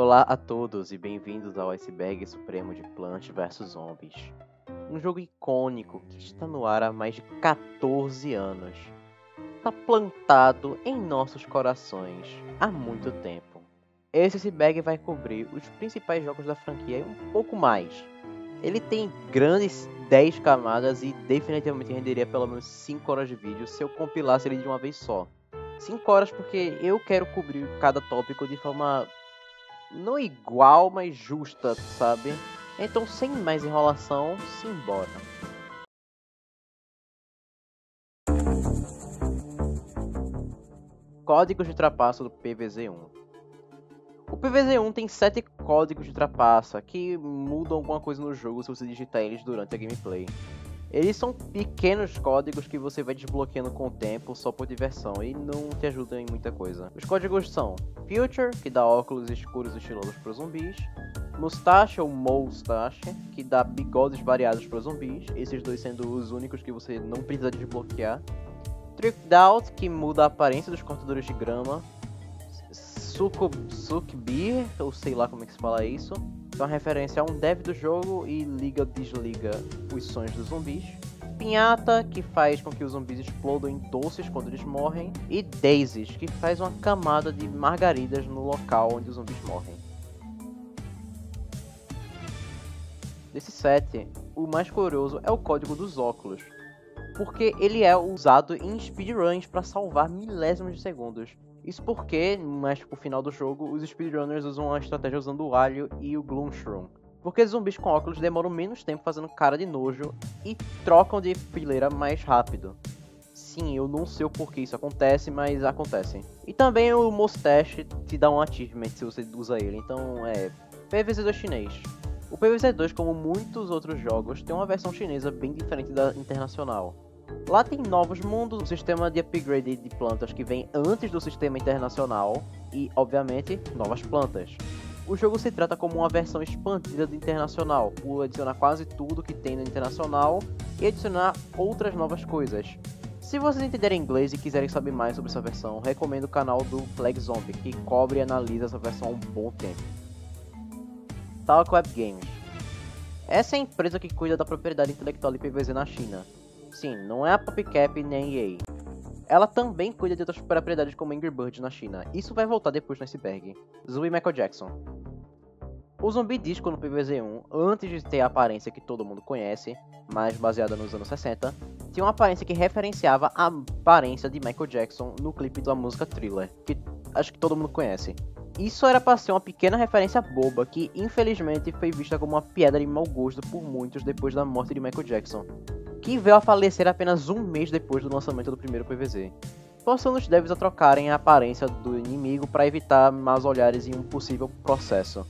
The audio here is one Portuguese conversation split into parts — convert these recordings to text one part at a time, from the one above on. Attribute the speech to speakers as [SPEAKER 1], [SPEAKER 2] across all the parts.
[SPEAKER 1] Olá a todos e bem-vindos ao Iceberg Supremo de Plants vs Zombies. Um jogo icônico que está no ar há mais de 14 anos. Está plantado em nossos corações há muito tempo. Esse iceberg vai cobrir os principais jogos da franquia e um pouco mais. Ele tem grandes 10 camadas e definitivamente renderia pelo menos 5 horas de vídeo se eu compilasse ele de uma vez só. 5 horas porque eu quero cobrir cada tópico de forma não igual, mas justa, sabe? Então, sem mais enrolação, simbora. Códigos de trapaça do PvZ1. O PvZ1 tem 7 códigos de trapaça que mudam alguma coisa no jogo se você digitar eles durante a gameplay. Eles são pequenos códigos que você vai desbloqueando com o tempo só por diversão e não te ajudam em muita coisa. Os códigos são Future, que dá óculos escuros e estilosos para os zumbis, Mustache ou Moustache, que dá bigodes variados para os zumbis, esses dois sendo os únicos que você não precisa desbloquear, Tricked Out, que muda a aparência dos cortadores de grama, Suckbeer, ou sei lá como é que se fala isso, é uma referência a um dev do jogo e liga ou desliga os sonhos dos zumbis. Pinhata, que faz com que os zumbis explodam em doces quando eles morrem. E Daisies, que faz uma camada de margaridas no local onde os zumbis morrem. Desse set, o mais curioso é o código dos óculos, porque ele é usado em speedruns para salvar milésimos de segundos. Isso porque, mais pro final do jogo, os speedrunners usam a estratégia usando o alho e o Gloomshroom. Porque zumbis com óculos demoram menos tempo fazendo cara de nojo e trocam de fileira mais rápido. Sim, eu não sei o porquê isso acontece, mas acontece. E também o Mustache te dá um achievement se você usa ele, então é PvZ2 chinês. O PvZ2, como muitos outros jogos, tem uma versão chinesa bem diferente da internacional. Lá tem novos mundos, um sistema de upgrade de plantas que vem antes do sistema internacional e, obviamente, novas plantas. O jogo se trata como uma versão expandida do internacional, por adicionar quase tudo que tem no internacional e adicionar outras novas coisas. Se vocês entenderem inglês e quiserem saber mais sobre essa versão, recomendo o canal do Flag Zombie, que cobre e analisa essa versão há um bom tempo. Talk Web Games. Essa é a empresa que cuida da propriedade intelectual de PvZ na China. Sim, não é a PopCap nem EA. Ela também cuida de outras propriedades como Angry Birds na China. Isso vai voltar depois no iceberg. Zumbi Michael Jackson. O Zumbi Disco no PvZ1, antes de ter a aparência que todo mundo conhece, mas baseada nos anos 60, tinha uma aparência que referenciava a aparência de Michael Jackson no clipe da música Thriller, que acho que todo mundo conhece. Isso era para ser uma pequena referência boba, que infelizmente foi vista como uma piada de mau gosto por muitos depois da morte de Michael Jackson, que veio a falecer apenas um mês depois do lançamento do primeiro PvZ, forçando os devs a trocarem a aparência do inimigo para evitar más olhares em um possível processo.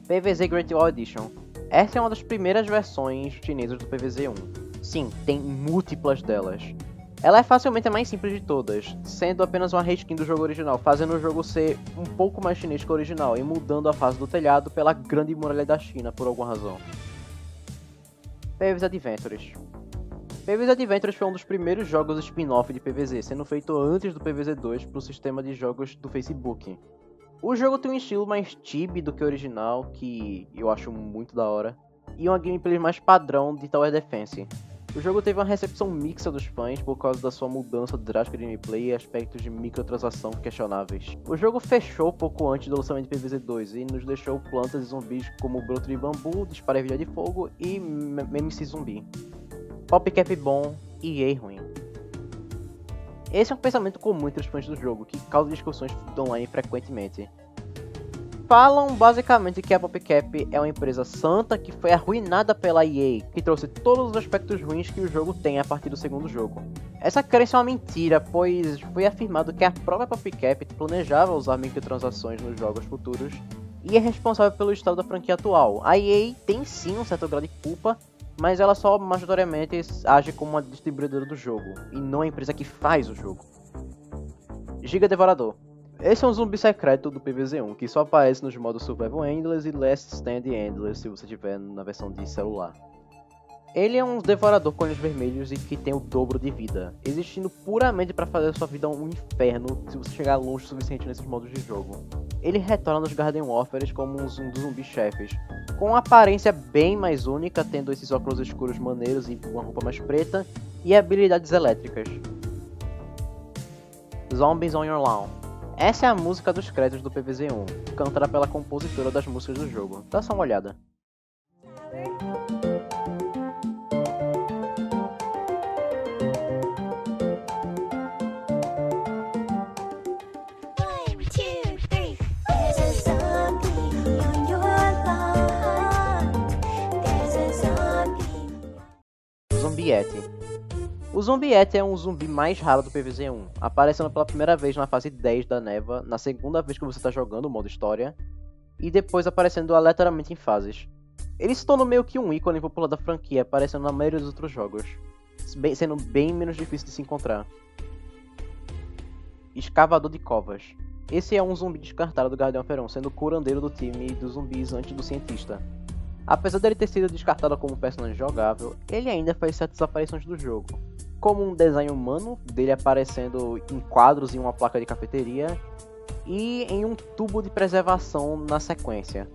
[SPEAKER 1] PvZ Great Wall Edition. Essa é uma das primeiras versões chinesas do PvZ1. Sim, tem múltiplas delas. Ela é facilmente a mais simples de todas, sendo apenas uma reskin do jogo original, fazendo o jogo ser um pouco mais chinês que o original e mudando a fase do telhado pela Grande Muralha da China por alguma razão. PvZ Adventures. PvZ Adventures foi um dos primeiros jogos spin-off de PvZ, sendo feito antes do PvZ2 para o sistema de jogos do Facebook. O jogo tem um estilo mais chibi do que o original, que eu acho muito da hora, e uma gameplay mais padrão de Tower Defense. O jogo teve uma recepção mixta dos fãs por causa da sua mudança drástica de gameplay e aspectos de microtransação questionáveis. O jogo fechou pouco antes do lançamento de PvZ2 e nos deixou plantas e zumbis como broto de bambu, dispara ervilha de fogo e MC zumbi. PopCap bom e EA ruim. Esse é um pensamento comum entre os fãs do jogo, que causa discussões online frequentemente. Falam basicamente que a PopCap é uma empresa santa que foi arruinada pela EA, que trouxe todos os aspectos ruins que o jogo tem a partir do segundo jogo. Essa crença é uma mentira, pois foi afirmado que a própria PopCap planejava usar microtransações nos jogos futuros e é responsável pelo estado da franquia atual. A EA tem sim um certo grau de culpa, mas ela só majoritariamente age como uma distribuidora do jogo, e não a empresa que faz o jogo. Giga Devorador. Esse é um zumbi secreto do PvZ1, que só aparece nos modos Survival Endless e Last Stand Endless se você tiver na versão de celular. Ele é um devorador com olhos vermelhos e que tem o dobro de vida, existindo puramente para fazer sua vida um inferno se você chegar longe o suficiente nesses modos de jogo. Ele retorna nos Garden Warfares como um dos zumbis chefes, com uma aparência bem mais única, tendo esses óculos escuros maneiros e uma roupa mais preta, e habilidades elétricas. Zombies on Your Lawn. Essa é a música dos créditos do PvZ1, cantada pela compositora das músicas do jogo. Dá só uma olhada. Zombiette. O Zombiette é um zumbi mais raro do PvZ1, aparecendo pela primeira vez na fase 10 da Neva, na segunda vez que você está jogando o modo história, e depois aparecendo aleatoriamente em fases. Ele se tornou meio que um ícone popular da franquia, aparecendo na maioria dos outros jogos, sendo bem menos difícil de se encontrar. Escavador de covas. Esse é um zumbi descartado do Guardião Feron, sendo o curandeiro do time dos zumbis antes do cientista. Apesar dele ter sido descartado como personagem jogável, ele ainda faz certas aparições do jogo, como um design humano dele aparecendo em quadros em uma placa de cafeteria e em um tubo de preservação na sequência.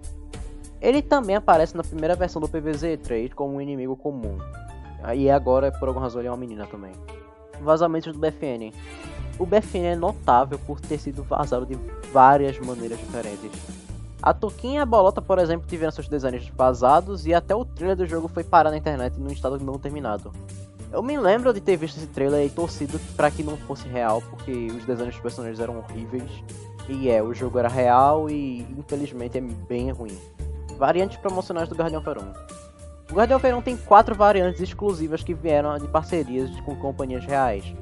[SPEAKER 1] Ele também aparece na primeira versão do PvZ3 como um inimigo comum, e agora por alguma razão ele é uma menina também. Vazamentos do BFN. O BFN é notável por ter sido vazado de várias maneiras diferentes. A Toquinha e a Bolota, por exemplo, tiveram seus designs vazados e até o trailer do jogo foi parar na internet num estado não terminado. Eu me lembro de ter visto esse trailer e torcido para que não fosse real, porque os designs dos personagens eram horríveis. E o jogo era real e infelizmente é bem ruim. Variantes promocionais do Guardião Feron. O Guardião Feron tem 4 variantes exclusivas que vieram de parcerias com companhias reais.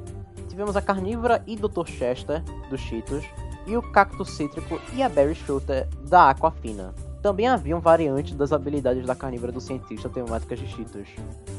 [SPEAKER 1] Tivemos a Carnívora e Dr. Chester, dos Cheetos, e o Cacto Cítrico e a Berry Shooter da Aquafina. Também haviam variantes das habilidades da Carnívora do Cientista temáticas de Cheetos.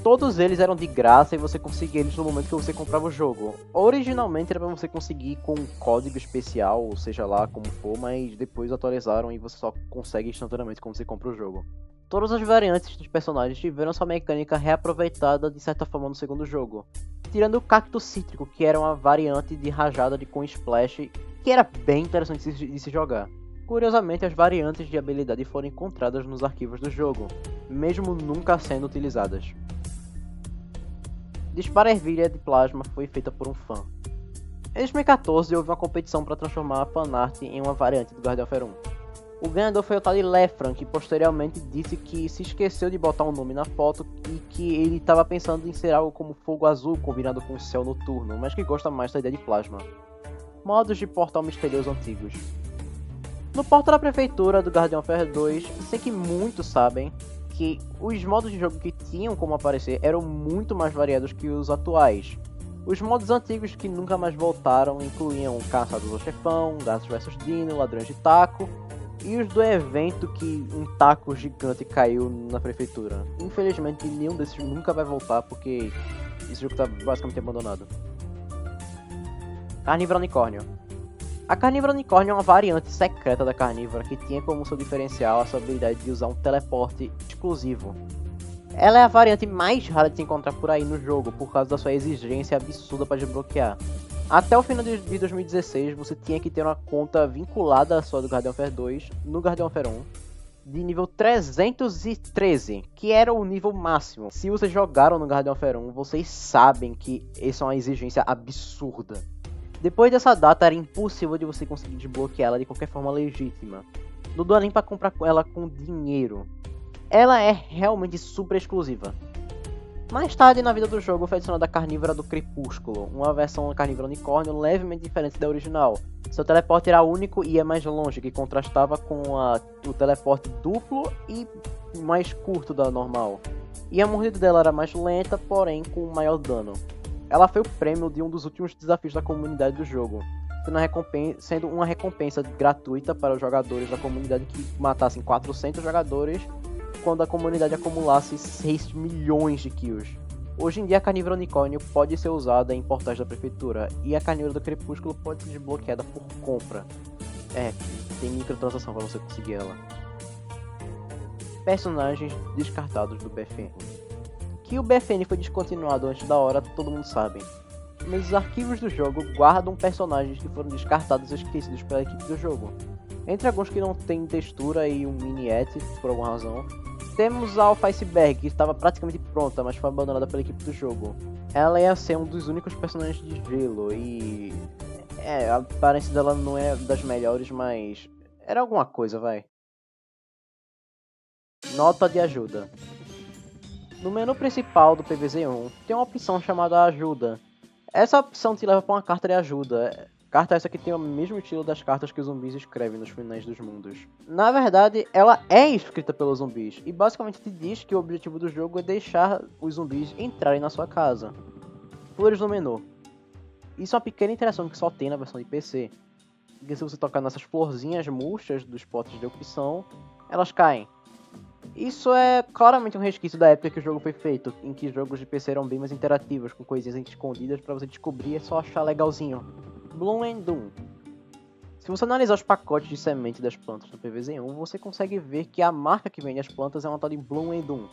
[SPEAKER 1] Todos eles eram de graça e você conseguia eles no momento que você comprava o jogo. Originalmente era para você conseguir com um código especial, ou seja lá como for, mas depois atualizaram e você só consegue instantaneamente quando você compra o jogo. Todas as variantes dos personagens tiveram sua mecânica reaproveitada de certa forma no segundo jogo, tirando o Cacto Cítrico, que era uma variante de rajada com splash, que era bem interessante de se jogar. Curiosamente, as variantes de habilidade foram encontradas nos arquivos do jogo, mesmo nunca sendo utilizadas. Dispara ervilha de plasma foi feita por um fã. Em 2014 houve uma competição para transformar a fanart em uma variante do Guardião Feron. O ganhador foi o tal de Lefran, que posteriormente disse que se esqueceu de botar um nome na foto e que ele estava pensando em ser algo como fogo azul combinado com o céu noturno, mas que gosta mais da ideia de plasma. Modos de portal misterioso antigos. No portal da prefeitura do Guardião Warfare 2, sei que muitos sabem que os modos de jogo que tinham como aparecer eram muito mais variados que os atuais. Os modos antigos que nunca mais voltaram incluíam Caçadores ao Chefão, Gatos vs Dino, Ladrões de Taco, e os do evento que um taco gigante caiu na prefeitura. Infelizmente nenhum desses nunca vai voltar porque esse jogo está basicamente abandonado. Carnívora Unicórnio. A Carnívora Unicórnio é uma variante secreta da Carnívora que tinha como seu diferencial a sua habilidade de usar um teleporte exclusivo. Ela é a variante mais rara de se encontrar por aí no jogo por causa da sua exigência absurda para desbloquear. Até o final de 2016 você tinha que ter uma conta vinculada à sua do Guardião Warfare 2 no Guardião Warfare 1 de nível 313, que era o nível máximo. Se vocês jogaram no Guardião Warfare 1, vocês sabem que essa é uma exigência absurda. Depois dessa data era impossível de você conseguir desbloquear ela de qualquer forma legítima. Não dá nem para comprar ela com dinheiro. Ela é realmente super exclusiva. Mais tarde na vida do jogo foi adicionada a Carnívora do Crepúsculo, uma versão Carnívora Unicórnio levemente diferente da original. Seu teleporte era único e ia mais longe, que contrastava com o teleporte duplo e mais curto da normal. E a mordida dela era mais lenta, porém com maior dano. Ela foi o prêmio de um dos últimos desafios da comunidade do jogo, sendo uma recompensa gratuita para os jogadores da comunidade que matassem 400 jogadores quando a comunidade acumulasse 6 milhões de kills. Hoje em dia a Carnívora Unicórnio pode ser usada em portais da prefeitura e a Carnívora do Crepúsculo pode ser desbloqueada por compra. Tem microtransação para você conseguir ela. Personagens descartados do BFN. Que o BFN foi descontinuado antes da hora, todo mundo sabe. Mas os arquivos do jogo guardam personagens que foram descartados e esquecidos pela equipe do jogo. Entre alguns que não tem textura e um mini-et, por alguma razão, temos a Alpha Iceberg, que estava praticamente pronta, mas foi abandonada pela equipe do jogo. Ela ia ser um dos únicos personagens de gelo e... a aparência dela não é das melhores, mas... era alguma coisa, vai. Nota de ajuda. No menu principal do PvZ1, tem uma opção chamada Ajuda. Essa opção te leva para uma carta de ajuda. Carta essa que tem o mesmo estilo das cartas que os zumbis escrevem nos finais dos mundos. Na verdade, ela é escrita pelos zumbis, e basicamente te diz que o objetivo do jogo é deixar os zumbis entrarem na sua casa. Flores no menu. Isso é uma pequena interação que só tem na versão de PC. Porque se você tocar nessas florzinhas murchas dos potes de opção, elas caem. Isso é claramente um resquício da época que o jogo foi feito, em que jogos de PC eram bem mais interativos, com coisinhas escondidas pra você descobrir e só achar legalzinho. Bloom and Doom. Se você analisar os pacotes de semente das plantas do PvZ1, você consegue ver que a marca que vende as plantas é uma tal de Bloom and Doom.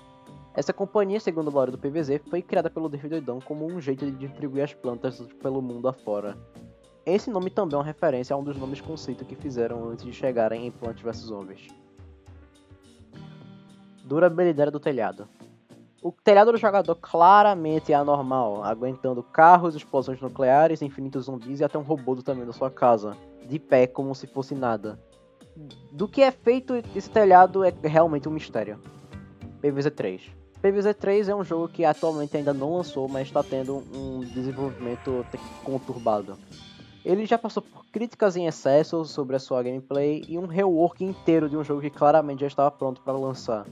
[SPEAKER 1] Essa companhia, segundo o lore do PvZ, foi criada pelo David Doidão como um jeito de distribuir as plantas pelo mundo afora. Esse nome também é uma referência a um dos nomes conceito que fizeram antes de chegarem em Plants vs Zombies. Durabilidade do telhado. O telhado do jogador claramente é anormal, aguentando carros, explosões nucleares, infinitos zumbis e até um robô do tamanho da sua casa, de pé como se fosse nada. Do que é feito esse telhado é realmente um mistério. PvZ3. PvZ3 é um jogo que atualmente ainda não lançou, mas está tendo um desenvolvimento conturbado. Ele já passou por críticas em excesso sobre a sua gameplay e um rework inteiro de um jogo que claramente já estava pronto para lançar.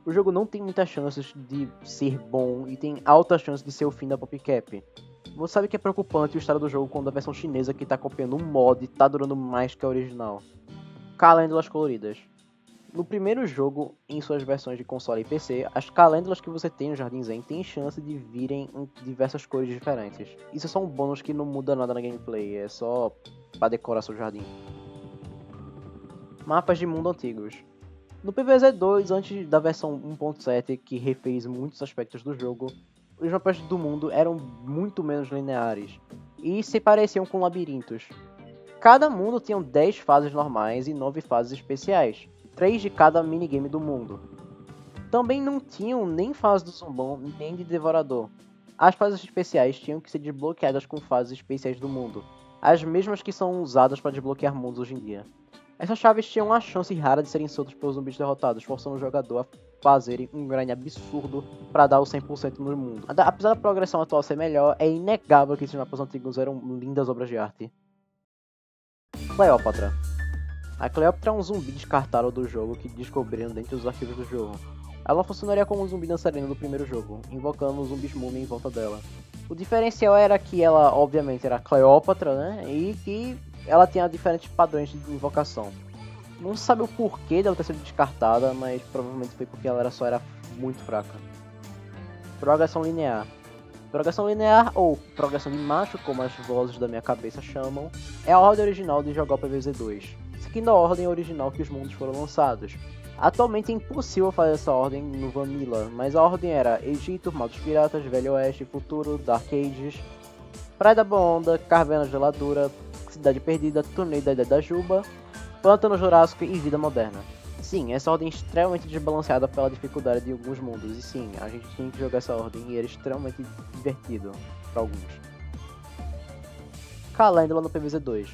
[SPEAKER 1] O jogo não tem muitas chances de ser bom e tem altas chances de ser o fim da PopCap. Você sabe que é preocupante o estado do jogo quando a versão chinesa que está copiando um mod está durando mais que a original. Calêndulas coloridas. No primeiro jogo, em suas versões de console e PC, as calêndulas que você tem no Jardim Zen têm chance de virem em diversas cores diferentes. Isso é só um bônus que não muda nada na gameplay, é só para decorar seu jardim. Mapas de mundo antigos. No PvZ2, antes da versão 1.7, que refez muitos aspectos do jogo, os mapas do mundo eram muito menos lineares e se pareciam com labirintos. Cada mundo tinha 10 fases normais e 9 fases especiais, 3 de cada minigame do mundo. Também não tinham nem fase do zumbão nem de devorador. As fases especiais tinham que ser desbloqueadas com fases especiais do mundo, as mesmas que são usadas para desbloquear mundos hoje em dia. Essas chaves tinham a chance rara de serem soltas pelos zumbis derrotados, forçando o jogador a fazerem um grind absurdo para dar o 100% no mundo. Apesar da progressão atual ser melhor, é inegável que esses mapas antigos eram lindas obras de arte. Cleópatra. A Cleópatra é um zumbi descartável do jogo que descobriram dentro dos arquivos do jogo. Ela funcionaria como um zumbi dançarino do primeiro jogo, invocando os zumbis múmia em volta dela. O diferencial era que ela, obviamente, era Cleópatra, né? E que ela tinha diferentes padrões de invocação. Não se sabe o porquê dela ter sido descartada, mas provavelmente foi porque ela só era muito fraca. Progressão linear. Progressão linear, ou progressão de macho, como as vozes da minha cabeça chamam, é a ordem original de jogar o PvZ2, seguindo a ordem original que os mundos foram lançados. Atualmente é impossível fazer essa ordem no Vanilla, mas a ordem era Egito, Mal dos Piratas, Velho Oeste, Futuro, Dark Ages, Praia da Boa Onda, Caverna Geladura, Cidade Perdida, Torneio da Ilha da Juba, Pântano Jurássico e Vida Moderna. Sim, essa ordem é extremamente desbalanceada pela dificuldade de alguns mundos, e sim, a gente tinha que jogar essa ordem e era extremamente divertido para alguns. Calêndula no PvZ2.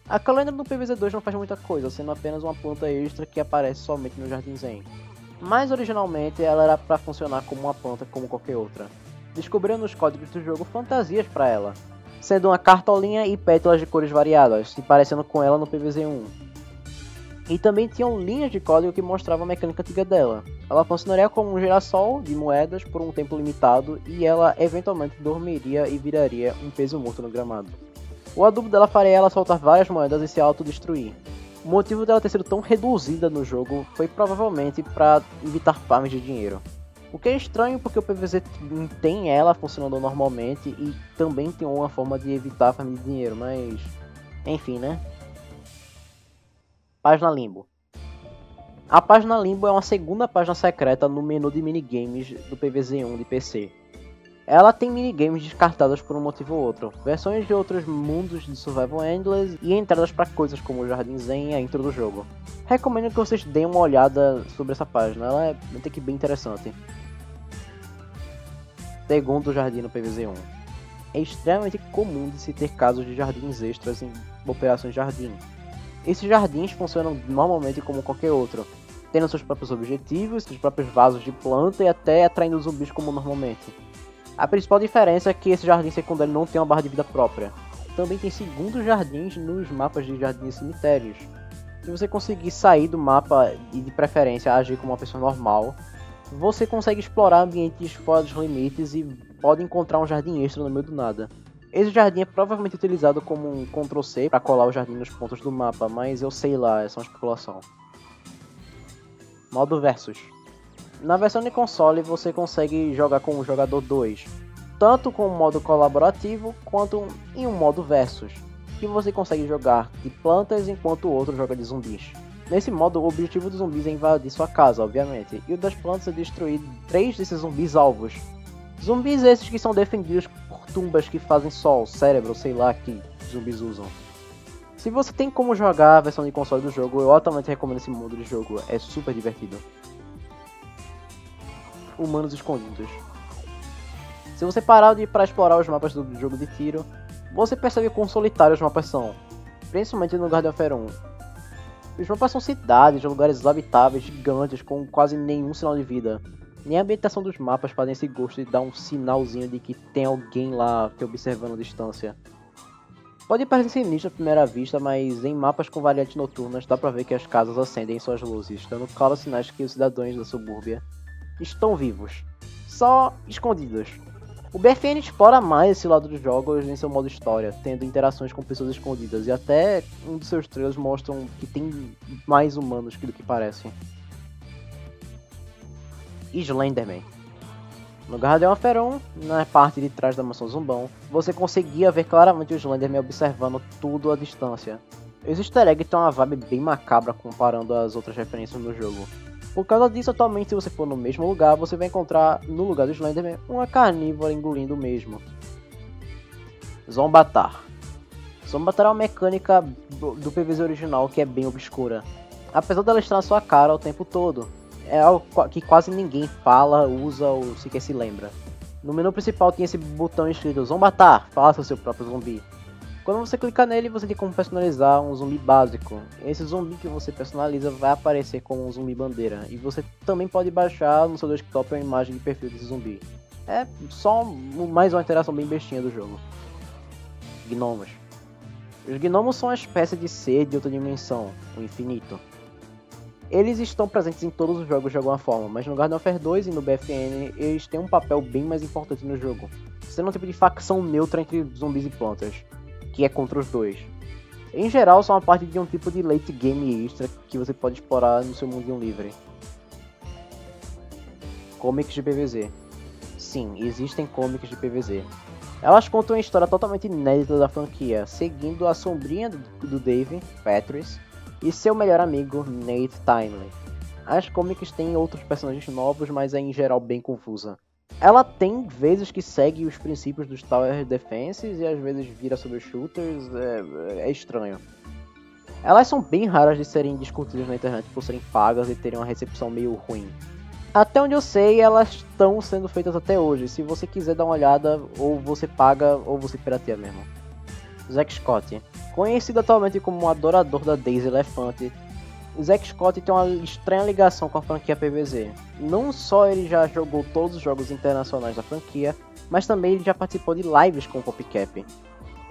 [SPEAKER 1] A Calêndula no PvZ2 não faz muita coisa, sendo apenas uma planta extra que aparece somente no Jardim Zen. Mas originalmente ela era para funcionar como uma planta como qualquer outra. Descobriram nos códigos do jogo fantasias para ela, sendo uma cartolinha e pétalas de cores variadas, se parecendo com ela no PvZ1. E também tinham linhas de código que mostravam a mecânica antiga dela. Ela funcionaria como um girassol de moedas por um tempo limitado e ela eventualmente dormiria e viraria um peso morto no gramado. O adubo dela faria ela soltar várias moedas e se autodestruir. O motivo dela ter sido tão reduzida no jogo foi provavelmente para evitar farms de dinheiro. O que é estranho porque o PvZ tem ela funcionando normalmente e também tem uma forma de evitar farm de dinheiro, mas enfim, né? Página Limbo. A página Limbo é uma segunda página secreta no menu de minigames do PvZ1 de PC. Ela tem minigames descartados por um motivo ou outro, versões de outros mundos de Survival Endless e entradas para coisas como o Jardim Zen e a intro do jogo. Recomendo que vocês deem uma olhada sobre essa página, ela é até que bem interessante. Segundo jardim no PvZ1. É extremamente comum de se ter casos de jardins extras em operações jardim. Esses jardins funcionam normalmente como qualquer outro, tendo seus próprios objetivos, seus próprios vasos de planta e até atraindo zumbis como normalmente. A principal diferença é que esse jardim secundário não tem uma barra de vida própria. Também tem segundos jardins nos mapas de jardins e cemitérios. Se você conseguir sair do mapa e de preferência agir como uma pessoa normal, você consegue explorar ambientes fora dos limites e pode encontrar um jardim extra no meio do nada. Esse jardim é provavelmente utilizado como um Ctrl+C para colar o jardim nos pontos do mapa, mas eu sei lá, é só uma especulação. Modo Versus. Na versão de console você consegue jogar com o jogador 2, tanto com o modo colaborativo quanto em um modo Versus, que você consegue jogar de plantas enquanto o outro joga de zumbis. Nesse modo, o objetivo dos zumbis é invadir sua casa, obviamente, e o das plantas é destruir 3 desses zumbis alvos. Zumbis esses que são defendidos por tumbas que fazem sol, cérebro, sei lá que zumbis usam. Se você tem como jogar a versão de console do jogo, eu altamente recomendo esse modo de jogo, é super divertido. Humanos escondidos. Se você parar para explorar os mapas do jogo de tiro, você percebe quão solitários os mapas são, principalmente no Garden of 1. Os mapas são cidades, lugares habitáveis, gigantes, com quase nenhum sinal de vida. Nem a ambientação dos mapas fazem esse gosto de dar um sinalzinho de que tem alguém lá te observando à distância. Pode parecer sinistro à primeira vista, mas em mapas com variantes noturnas dá pra ver que as casas acendem suas luzes, dando claros sinais que os cidadãos da subúrbia estão vivos, só escondidos. O BFN explora mais esse lado dos jogos em seu modo história, tendo interações com pessoas escondidas, e até um dos seus trailers mostram que tem mais humanos do que parecem. Slenderman. No Garden of 1, na parte de trás da mansão Zumbão, você conseguia ver claramente o Slenderman observando tudo à distância. Esse easter egg tem uma vibe bem macabra comparando as outras referências no jogo. Por causa disso, atualmente, se você for no mesmo lugar, você vai encontrar, no lugar do Slenderman, uma carnívora engolindo o mesmo. Zombatar. Zombatar é uma mecânica do PvZ original que é bem obscura. Apesar dela estar na sua cara o tempo todo, é algo que quase ninguém fala, usa ou sequer se lembra. No menu principal tem esse botão escrito Zombatar, faça o seu próprio zumbi. Quando você clicar nele, você tem como personalizar um zumbi básico. Esse zumbi que você personaliza vai aparecer como um zumbi bandeira. E você também pode baixar no seu desktop a imagem de perfil desse zumbi. É só mais uma interação bem bestinha do jogo. Gnomos. Os gnomos são uma espécie de ser de outra dimensão, o infinito. Eles estão presentes em todos os jogos de alguma forma, mas no Garden of 2 e no BFN eles têm um papel bem mais importante no jogo, sendo um tipo de facção neutra entre zumbis e plantas, que é contra os dois. Em geral, são uma parte de um tipo de late game extra que você pode explorar no seu mundinho livre. Comics de PvZ. Sim, existem comics de PvZ. Elas contam uma história totalmente inédita da franquia, seguindo a sombrinha do Dave, Patrice, e seu melhor amigo, Nate Timely. As comics têm outros personagens novos, mas é em geral bem confusa. Ela tem vezes que segue os princípios dos Tower Defenses e às vezes vira sobre os shooters, é estranho. Elas são bem raras de serem discutidas na internet por serem pagas e terem uma recepção meio ruim. Até onde eu sei, elas estão sendo feitas até hoje. Se você quiser dar uma olhada, ou você paga ou você pirateia mesmo. Zack Scott. Conhecido atualmente como um adorador da Daisy Elefante, Zack Scott tem uma estranha ligação com a franquia PvZ. Não só ele já jogou todos os jogos internacionais da franquia, mas também ele já participou de lives com o PopCap.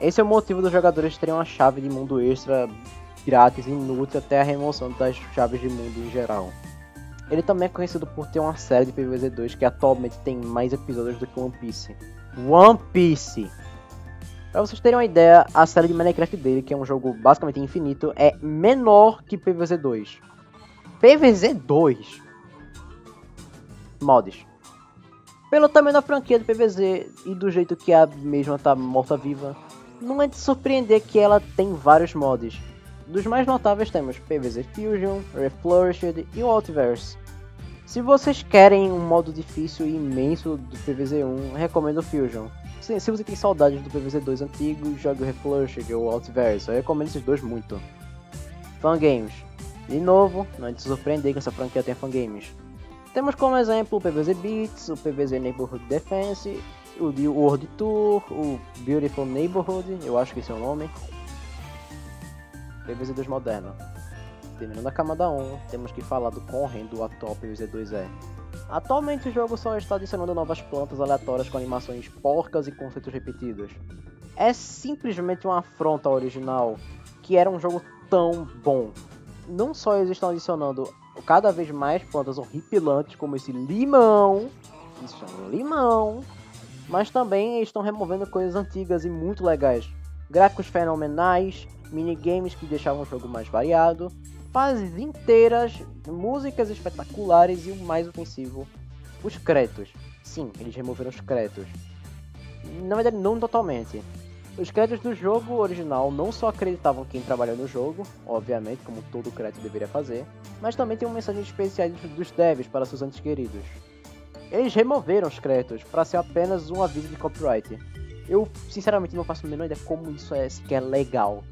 [SPEAKER 1] Esse é o motivo dos jogadores terem uma chave de mundo extra grátis e inútil até a remoção das chaves de mundo em geral. Ele também é conhecido por ter uma série de PvZ 2 que atualmente tem mais episódios do que One Piece. One Piece! Pra vocês terem uma ideia, a série de Minecraft dele, que é um jogo basicamente infinito, é menor que PvZ 2. PvZ 2? Mods. Pelo tamanho da franquia do PvZ e do jeito que a mesma tá morta-viva, não é de surpreender que ela tem vários mods. Dos mais notáveis temos PvZ Fusion, Reflourished e o Altiverse. Se vocês querem um modo difícil e imenso do PvZ1, recomendo o Fusion. Se você tem saudades do PvZ2 antigo, jogue o Reflourished ou o Altiverse, eu recomendo esses dois muito. Fangames. De novo, não é de se surpreender que essa franquia tem fangames. Temos como exemplo o PvZ Beats, o PvZ Neighborhood Defense, o de World Tour, o Beautiful Neighborhood, eu acho que esse é o nome. PvZ2 moderno. Terminando a camada 1, temos que falar do quão horrendo o atual PvZ2 é. Atualmente o jogo só está adicionando novas plantas aleatórias com animações porcas e conceitos repetidos. É simplesmente uma afronta ao original, que era um jogo tão bom. Não só eles estão adicionando cada vez mais plantas horripilantes, como esse limão, isso é um limão, mas também estão removendo coisas antigas e muito legais. Gráficos fenomenais, minigames que deixavam o jogo mais variado, fases inteiras, músicas espetaculares e o mais ofensivo, os créditos. Sim, eles removeram os créditos. Na verdade, não totalmente. Os créditos do jogo original não só acreditavam quem trabalhou no jogo, obviamente, como todo crédito deveria fazer, mas também tem mensagens especiais dos devs para seus entes queridos. Eles removeram os créditos para ser apenas um aviso de copyright. Eu, sinceramente, não faço a menor ideia como isso é sequer legal.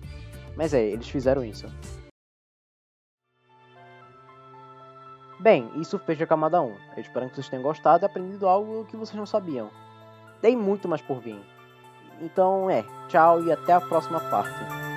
[SPEAKER 1] Mas eles fizeram isso. Bem, isso fecha a camada 1. Eu espero que vocês tenham gostado e aprendido algo que vocês não sabiam. Tem muito mais por vir. Então tchau e até a próxima parte.